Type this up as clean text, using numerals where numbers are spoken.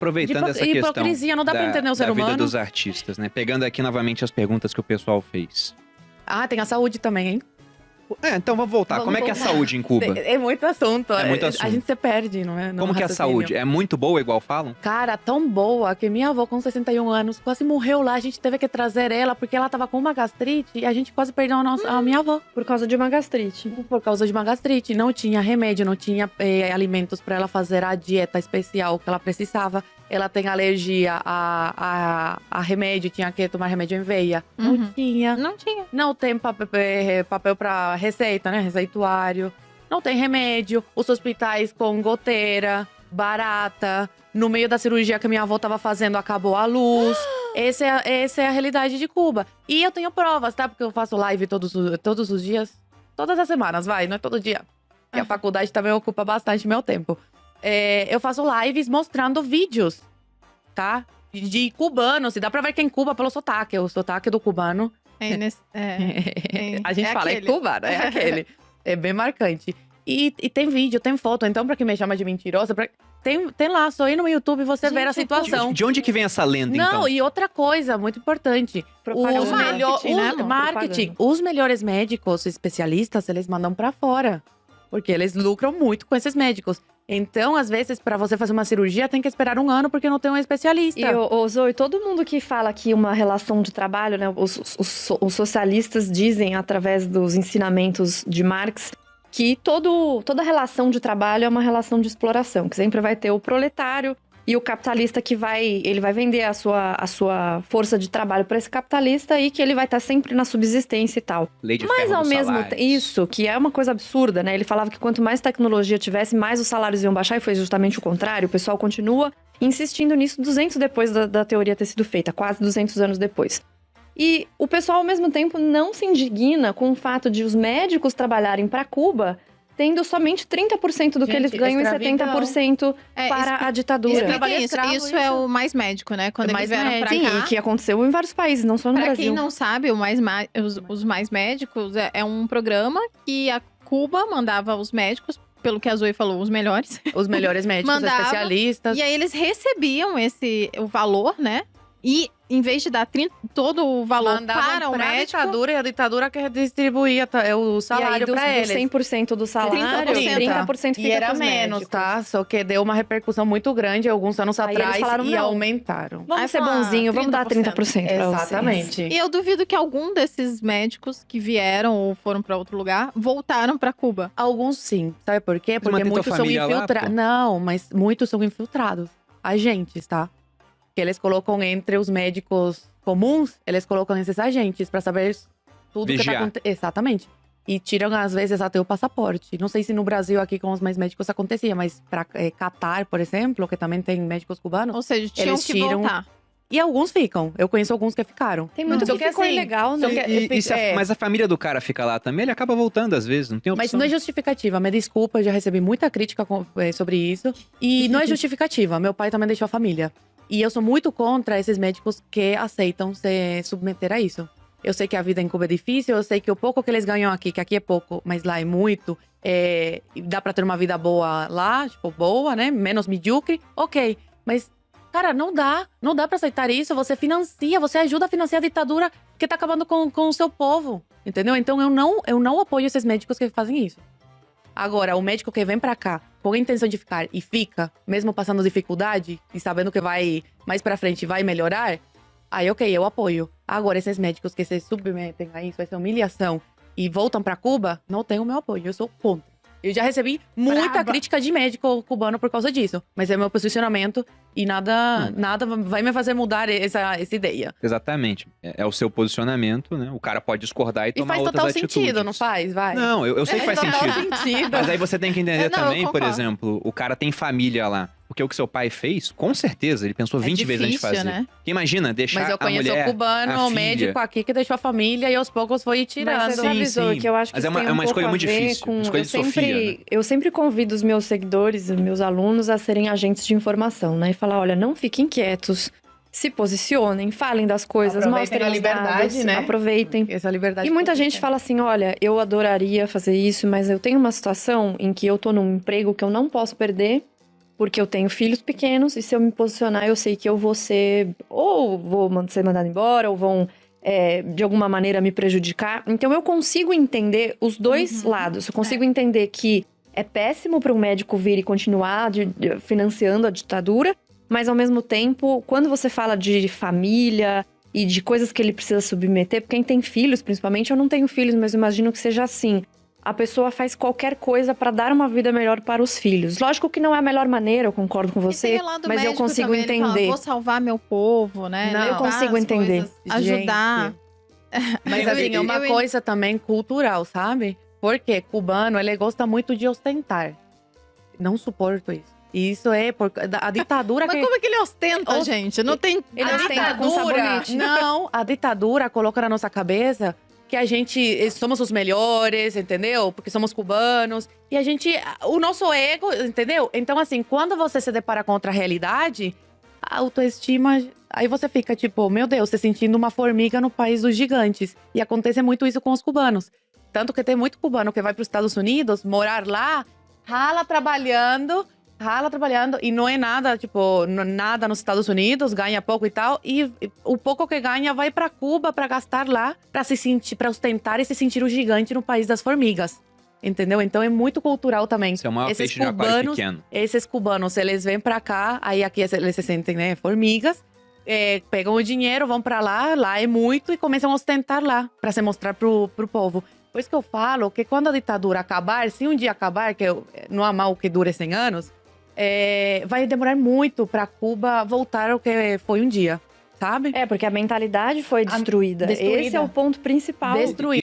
Aproveitando essa questão hipocrisia, não dá pra entender o ser da vida humano. dos artistas, né? Pegando aqui novamente as perguntas que o pessoal fez. Ah, tem a saúde também, hein? Então vamos voltar. Vamos Como é que é a voltar. saúde em Cuba? É muito assunto. É muito assunto. A gente se perde, não é? No Como que é a raciocínio. saúde? É muito boa, igual falam? Cara, tão boa que minha avó, com 61 anos, quase morreu lá. A gente teve que trazer ela porque ela tava com uma gastrite e a gente quase perdeu a minha avó. Por causa de uma gastrite. Por causa de uma gastrite. Não tinha remédio, não tinha alimentos pra ela fazer a dieta especial que ela precisava. Ela tem alergia a remédio, tinha que tomar remédio em veia. Não tinha. Não tinha. Não tem papel pra receita, né? Receituário. Não tem remédio. Os hospitais com goteira, barata. No meio da cirurgia que minha avó tava fazendo, acabou a luz. Essa é a realidade de Cuba. E eu tenho provas, tá? Porque eu faço live todos os dias. Todas as semanas, vai. Não é todo dia. Porque a faculdade também ocupa bastante meu tempo. Eu faço lives mostrando vídeos, tá? De cubanos. E dá pra ver que é em Cuba pelo sotaque. O sotaque do cubano. A gente fala, aquele. é cubano, é aquele. É bem marcante. E tem vídeo, tem foto. Então, pra quem me chama de mentirosa, tem lá, só ir no YouTube e você ver a situação. De onde que vem essa lenda, então? Não, e outra coisa muito importante. Propaganda. Marketing, né, amor? marketing. Propaganda. Os melhores médicos, especialistas, eles mandam pra fora. Porque eles lucram muito com esses médicos. Então, às vezes, pra você fazer uma cirurgia, tem que esperar um ano porque não tem um especialista. E, Zoe, todo mundo que fala que uma relação de trabalho, né? Os socialistas dizem, através dos ensinamentos de Marx, que toda relação de trabalho é uma relação de exploração. Que sempre vai ter o proletário e o capitalista que ele vai vender a sua força de trabalho para esse capitalista e que ele vai estar sempre na subsistência e tal. Lei de Mas ferro ao dos mesmo salários. tempo, isso, que é uma coisa absurda, né? Ele falava que quanto mais tecnologia tivesse, mais os salários iam baixar, e foi justamente o contrário. O pessoal continua insistindo nisso 200 depois da teoria ter sido feita, quase 200 anos depois. E o pessoal, ao mesmo tempo, não se indigna com o fato de os médicos trabalharem para Cuba tendo somente 30% do que eles ganham e 70% para a ditadura. Isso é o Mais Médico, né? Quando eles vieram pra Sim, cá. e que aconteceu em vários países, não só no Pra Brasil. quem não sabe, os Mais Médicos é um programa que a Cuba mandava os médicos, pelo que a Zoe falou, os melhores. Os melhores médicos, Mandava, especialistas. E aí eles recebiam o valor, né? E em vez de dar todo o valor Mandavam para o pra médico… ditadura, e a ditadura que redistribuía o salário e aí, pra eles. 100% do salário, 30% fica E era pros menos, médicos. tá? Só que deu uma repercussão muito grande alguns anos Aí atrás eles falaram, e não. aumentaram. Vamos ser bonzinho, vamos dar 30% pra vocês. Exatamente. E eu duvido que algum desses médicos que vieram ou foram pra outro lugar voltaram pra Cuba. Alguns sim. Sabe por quê? Porque mantém tua muitos são família lá, infiltrados. pô? Não, mas muitos são infiltrados. Agentes, tá? Que eles colocam entre os médicos comuns, eles colocam esses agentes pra saber tudo que tá Vigiar. acontecendo. Exatamente. E tiram, às vezes, até o passaporte. Não sei se no Brasil, aqui com os mais médicos, acontecia, mas pra Catar, por exemplo, que também tem médicos cubanos, Ou seja, tinham Eles que tiram- voltar. e alguns ficam. Eu conheço alguns que ficaram. Tem muito Só que ficou assim, ilegal, né? só que- Mas a família do cara fica lá também, ele acaba voltando às vezes, não tem opção. Mas não é justificativa, me desculpa, eu já recebi muita crítica sobre isso. E não é justificativa, meu pai também deixou a família. E eu sou muito contra esses médicos que aceitam se submeter a isso. Eu sei que a vida em Cuba é difícil, eu sei que o pouco que eles ganham aqui, que aqui é pouco, mas lá é muito, dá pra ter uma vida boa lá, tipo, boa, né? Menos medíocre, ok. Mas, cara, não dá pra aceitar isso. Você financia, você ajuda a financiar a ditadura que tá acabando com o seu povo, entendeu? Então eu não apoio esses médicos que fazem isso. Agora, o médico que vem pra cá com a intenção de ficar e fica, mesmo passando dificuldade e sabendo que vai mais pra frente vai melhorar, aí ok, eu apoio. Agora, esses médicos que se submetem a isso, essa humilhação e voltam pra Cuba, não tem o meu apoio, eu sou contra. Eu já recebi muita Braba. crítica de médico cubano por causa disso. Mas é meu posicionamento e nada vai me fazer mudar essa ideia. Exatamente. É o seu posicionamento, né? O cara pode discordar e E tomar faz outras total atitudes. sentido, não faz? Vai. Não, eu sei que faz total sentido. sentido. Mas aí você tem que entender Não, eu também, por concordo. exemplo, o cara tem família lá. Porque o que seu pai fez, com certeza, ele pensou 20 vezes antes de difícil, fazer. né? Porque imagina, deixar Mas eu a conheço mulher, o cubano, a o filha. médico aqui que deixou a família e aos poucos foi tirando. Mas você sabe, Zoe, sim. que eu acho que Mas isso é tem uma um escolha pouco muito a ver difícil, com… uma escolha de Sofia, né? Eu sempre convido os meus seguidores, os meus alunos, a serem agentes de informação, né? E falar, olha, não fiquem quietos, se posicionem, falem das coisas, Aproveitem mostrem a os liberdade, dados, né? aproveitem. Essa liberdade. E muita que gente tem. fala assim, olha, eu adoraria fazer isso, mas eu tenho uma situação em que eu tô num emprego que eu não posso perder porque eu tenho filhos pequenos e se eu me posicionar, eu sei que eu vou ser, ou vou ser mandada embora, ou vão, de alguma maneira, me prejudicar. Então, eu consigo entender os dois lados. Eu consigo entender que é péssimo para um médico vir e continuar financiando a ditadura, mas, ao mesmo tempo, quando você fala de família e de coisas que ele precisa submeter, porque quem tem filhos, principalmente, eu não tenho filhos, mas eu imagino que seja assim. A pessoa faz qualquer coisa para dar uma vida melhor para os filhos. Lógico que não é a melhor maneira, eu concordo com você, E tem o lado mas eu médico consigo também, ele fala, entender. vou salvar meu povo, né? Não. Eu consigo As entender. coisas, ajudar. Mas Eu- assim, é uma eu- coisa também cultural, sabe? Porque cubano, ele gosta muito de ostentar. Não suporto isso. E isso é porque a ditadura Mas que... como é que ele ostenta, gente? Não tem... Ele a ostenta com ditadura, sabonete. não, a ditadura coloca na nossa cabeça que a gente somos os melhores, entendeu? Porque somos cubanos. E a gente, o nosso ego, entendeu? Então, assim, quando você se depara contra a realidade, a autoestima, aí você fica tipo, meu Deus, se sentindo uma formiga no país dos gigantes. E acontece muito isso com os cubanos. Tanto que tem muito cubano que vai para os Estados Unidos, morar lá, rala trabalhando, e não é nada, tipo, nada nos Estados Unidos, ganha pouco e tal, e o pouco que ganha vai pra Cuba pra gastar lá, pra se sentir, para ostentar e se sentir o gigante no país das formigas. Entendeu? Então é muito cultural também. Isso é o maior peixe de aquário pequeno. Esses cubanos, eles vêm pra cá, aí aqui eles se sentem, né, formigas, pegam o dinheiro, vão pra lá é muito, e começam a ostentar lá, pra se mostrar pro povo. Por isso que eu falo que quando a ditadura acabar, se um dia acabar, que não há mal que dure 100 anos, vai demorar muito pra Cuba voltar ao que foi um dia, sabe? Porque a mentalidade foi destruída. destruída. Esse é o ponto principal. Destruir.